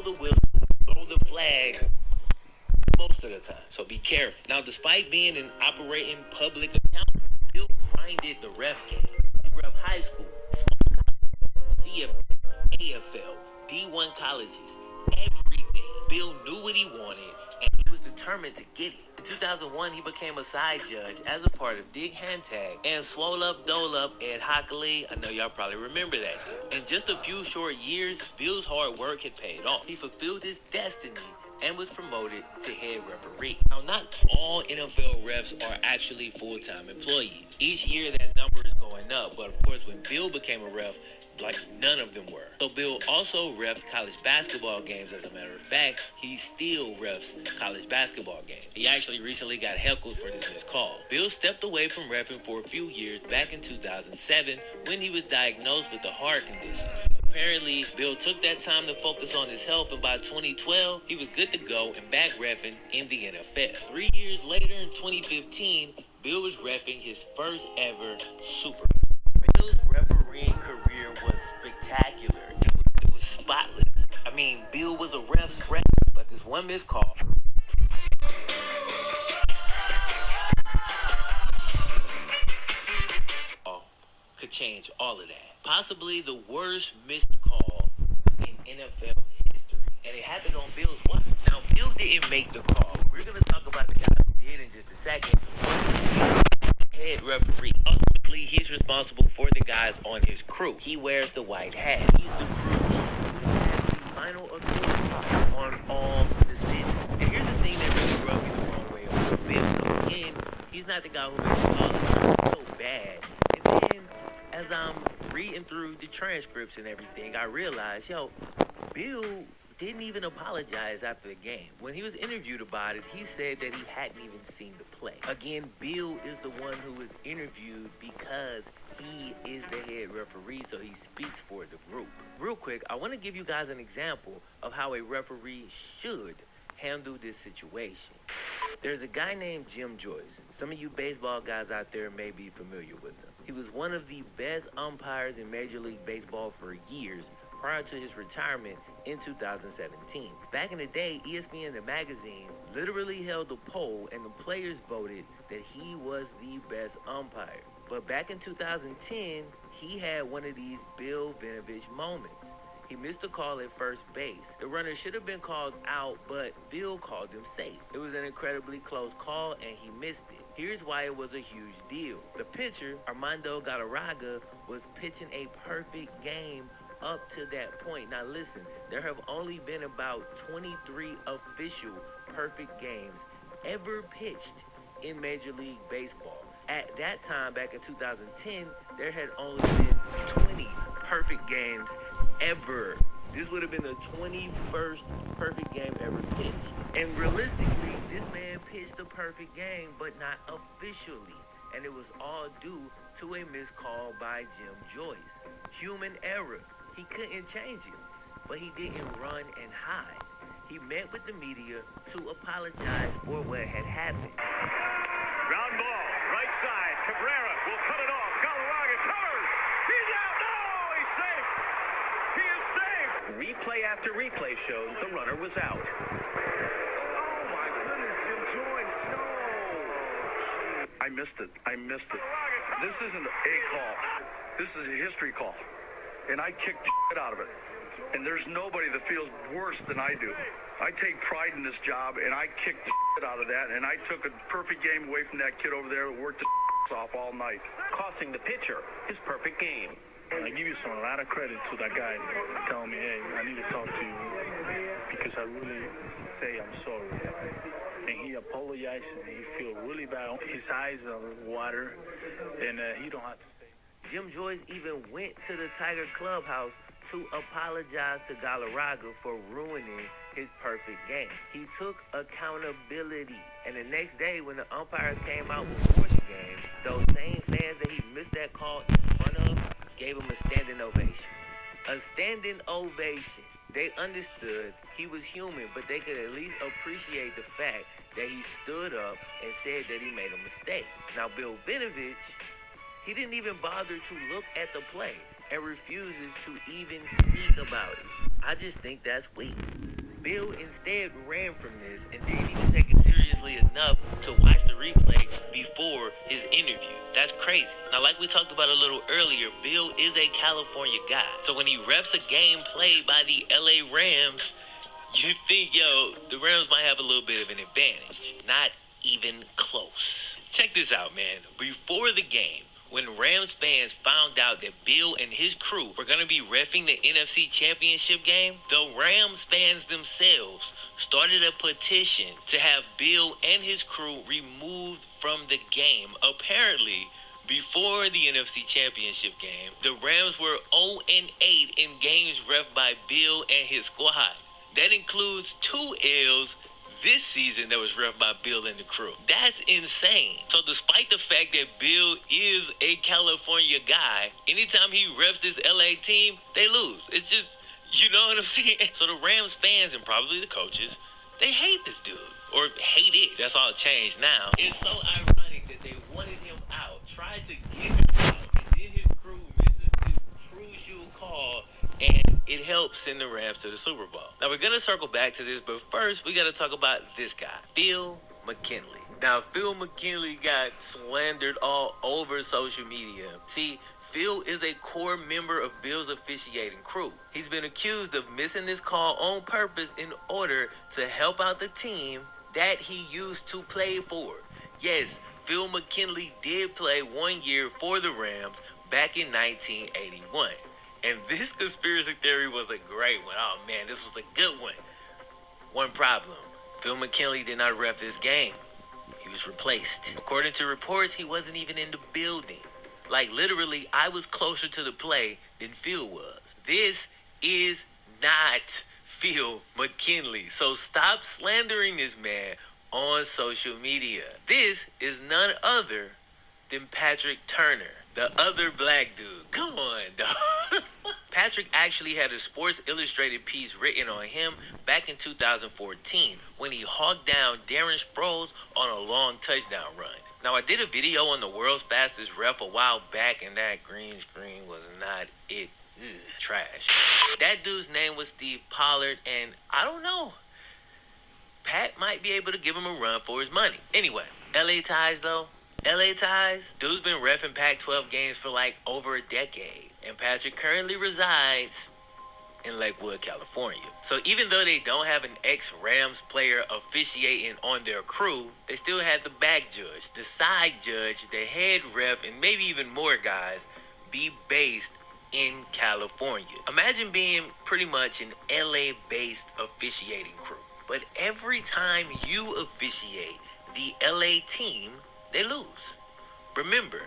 the whistle, throw the flag most of the time. So be careful. Now, despite being an operating public accountant, Bill grinded the ref game. He ref high school, CFL, AFL, D1 colleges, everything. Bill knew what he wanted, and he was determined to get it. In 2001, he became a side judge as a part of Dig Handtag and Swole Up, Dole Up, Ed Hockley. I know y'all probably remember that deal. In just a few short years, Bill's hard work had paid off. He fulfilled his destiny and was promoted to head referee. Now, not all NFL refs are actually full-time employees. Each year, that number is going up, but of course, when Bill became a ref, like none of them were. So Bill also refed college basketball games. As a matter of fact, he still refs college basketball games. He actually recently got heckled for this missed call. Bill stepped away from reffing for a few years back in 2007 when he was diagnosed with a heart condition. Apparently, Bill took that time to focus on his health, and by 2012, he was good to go and back reffing in the NFL. 3 years later, in 2015, Bill was reffing his first ever Super Bowl. Bill's refereeing career was spectacular. It was spotless. I mean, Bill was a ref's ref, but this one missed call could change all of that. Possibly the worst missed call in NFL history. And it happened on Bill's watch. Now, Bill didn't make the call. We're going to talk about the guy who did in just a second. Head referee. Ultimately, he's responsible for the guys on his crew. He wears the white hat. He's the crew who has the final authority on all decisions. And here's the thing that really rubbed me the wrong way over Bill. Again, he's not the guy who makes the calls. He's so bad. And then, as I'm reading through the transcripts and everything, I realized, Bill didn't even apologize after the game. When he was interviewed about it, he said that he hadn't even seen the play. Again, Bill is the one who was interviewed because he is the head referee, so he speaks for the group. Real quick, I want to give you guys an example of how a referee should handle this situation. There's a guy named Jim Joyce. Some of you baseball guys out there may be familiar with him. He was one of the best umpires in Major League Baseball for years prior to his retirement in 2017. Back in the day, ESPN the magazine literally held a poll and the players voted that he was the best umpire. But back in 2010, he had one of these Bill Vinovich moments. He missed a call at first base. The runner should have been called out, but Bill called him safe. It was an incredibly close call, and he missed it. Here's why it was a huge deal. The pitcher, Armando Galarraga, was pitching a perfect game up to that point. Now listen, there have only been about 23 official perfect games ever pitched in Major League Baseball. At that time, back in 2010, there had only been 20 perfect games ever. This would have been the 21st perfect game ever pitched. And realistically, this man pitched a perfect game, but not officially. And it was all due to a missed call by Jim Joyce. Human error. He couldn't change it, but he didn't run and hide. He met with the media to apologize for what had happened. Ground ball, right side. Cabrera will cut it off. Galarraga covers. He's out. No, he's safe. He is safe. Replay after replay showed the runner was out. Oh my goodness, Jim Joyce. No. I missed it. This isn't a call. This is a history call. And I kicked the shit out of it. And there's nobody that feels worse than I do. I take pride in this job, and I kicked the shit out of that, and I took a perfect game away from that kid over there who worked his off all night. Costing the pitcher his perfect game. I give you a lot of credit to that guy telling me, hey, I need to talk to you because I really say I'm sorry. And he apologized, and he feel really bad. His eyes are water, and he don't have to say. Jim Joyce even went to the Tiger clubhouse to apologize to Galarraga for ruining his perfect game. He took accountability. And the next day, when the umpires came out with more games, those same fans that he missed that call in front of gave him a standing ovation. A standing ovation. They understood he was human, but they could at least appreciate the fact that he stood up and said that he made a mistake. Now, Bill Vinovich, he didn't even bother to look at the play and refuses to even speak about it. I just think that's weak. Bill instead ran from this and didn't even take it seriously enough to watch the replay before his interview. That's crazy. Now, like we talked about a little earlier, Bill is a California guy. So when he refs a game played by the LA Rams, you think, the Rams might have a little bit of an advantage. Not even close. Check this out, man. Before the game, when Rams fans found out that Bill and his crew were going to be reffing the NFC Championship game, the Rams fans themselves started a petition to have Bill and his crew removed from the game. Apparently, before the NFC Championship game, the Rams were 0-8 in games ref by Bill and his squad. That includes 2 L's this season that was ref by Bill and the crew. That's insane. So despite the fact that Bill is a California guy, anytime he refs this LA team, they lose. It's just, you know what I'm saying? So the Rams fans and probably the coaches, they hate this dude. Or hate it. That's all changed now. It's so ironic that they wanted him out, tried to get him out, and then his crew misses this crucial call, and it helps send the Rams to the Super Bowl. Now, we're going to circle back to this, but first, we got to talk about this guy, Phil McKinley. Now, Phil McKinley got slandered all over social media. See, Phil is a core member of Bill's officiating crew. He's been accused of missing this call on purpose in order to help out the team that he used to play for. Yes, Phil McKinley did play 1 year for the Rams back in 1981. And this conspiracy theory was a great one. Oh, man, this was a good one. One problem. Phil McKinley did not ref this game. He was replaced. According to reports, he wasn't even in the building. Like, literally, I was closer to the play than Phil was. This is not Phil McKinley. So stop slandering this man on social media. This is none other than Patrick Turner, the other black dude. Come on, dog. Patrick actually had a Sports Illustrated piece written on him back in 2014 when he hogged down Darren Sproles on a long touchdown run. Now, I did a video on the world's fastest ref a while back, and that green screen was not it. Trash. That dude's name was Steve Pollard, and I don't know. Pat might be able to give him a run for his money. Anyway, LA ties, though. LA ties, dude's been reffing Pac-12 games for like over a decade, and Patrick currently resides in Lakewood, California. So even though they don't have an ex-Rams player officiating on their crew, they still had the back judge, the side judge, the head ref, and maybe even more guys be based in California. Imagine being pretty much an LA-based officiating crew, but every time you officiate the LA team, they lose. Remember,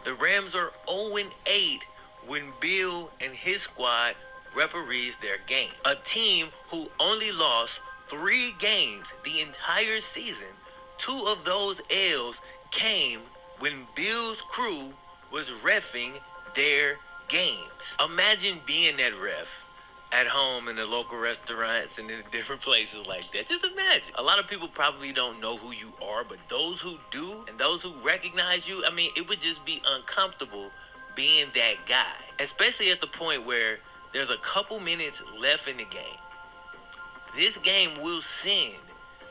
the Rams are 0-8 when Bill and his squad referees their game. A team who only lost 3 games the entire season. 2 of those L's came when Bill's crew was reffing their games. Imagine being that ref at home in the local restaurants and in different places like that. Just imagine. A lot of people probably don't know who you are, but those who do and those who recognize you, I mean, it would just be uncomfortable being that guy, especially at the point where there's a couple minutes left in the game. This game will send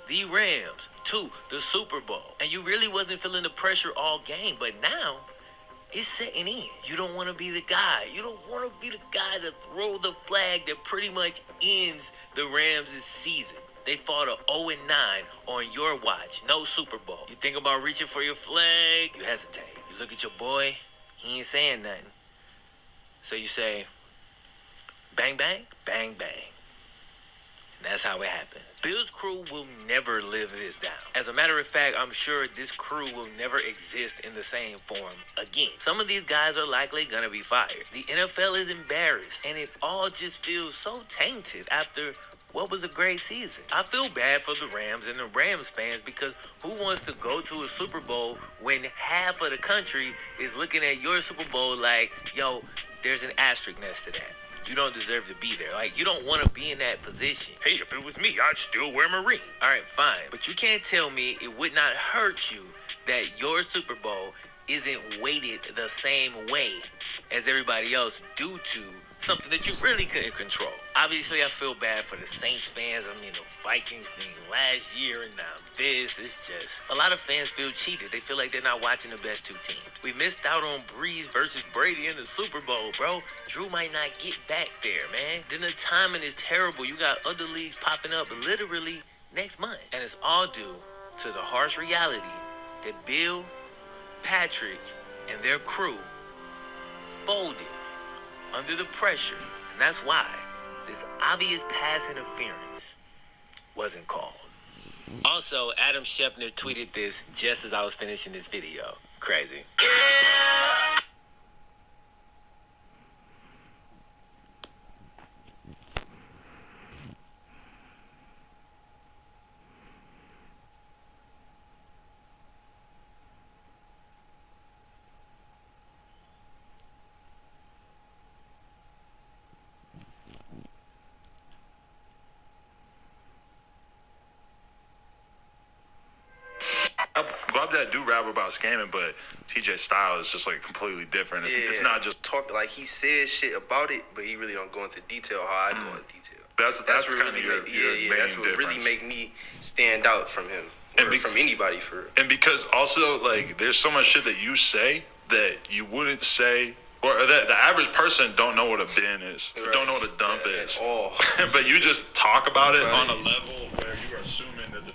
the Rams to the Super Bowl, and you really wasn't feeling the pressure all game, but now it's setting in. You don't want to be the guy. You don't want to be the guy to throw the flag that pretty much ends the Rams' season. They fought a 0-9 on your watch. No Super Bowl. You think about reaching for your flag, you hesitate. You look at your boy, he ain't saying nothing. So you say, bang, bang, bang, bang. And that's how it happened. Bill's crew will never live this down. As a matter of fact, I'm sure this crew will never exist in the same form again. Some of these guys are likely going to be fired. The NFL is embarrassed, and it all just feels so tainted after what was a great season. I feel bad for the Rams and the Rams fans because who wants to go to a Super Bowl when half of the country is looking at your Super Bowl like, yo, there's an asterisk next to that. You don't deserve to be there. Like, you don't want to be in that position. Hey, if it was me, I'd still wear Marine. All right, fine. But you can't tell me it would not hurt you that your Super Bowl isn't weighted the same way as everybody else due to something that you really couldn't control. Obviously, I feel bad for the Saints fans. I mean, the Vikings thing last year and now this. It's just, a lot of fans feel cheated. They feel like they're not watching the best two teams. We missed out on Breeze versus Brady in the Super Bowl, bro. Drew might not get back there, man. Then the timing is terrible. You got other leagues popping up literally next month. And it's all due to the harsh reality that Bill, Patrick, and their crew folded under the pressure. And that's why this obvious pass interference wasn't called. Also, Adam Scheffner tweeted this just as I was finishing this video. Crazy. Love that do rap about scamming, but TJ's style is just like completely different. It's not just talk like he says shit about it, but he really don't go into detail how I go into detail. That's what kind of your main that's what difference. really make me stand out from him or from anybody for real. And because also like there's so much shit that you say that you wouldn't say, or that the average person don't know what a bin is, or don't know what a dump is. At all. But you just talk about it on a level where you're assuming that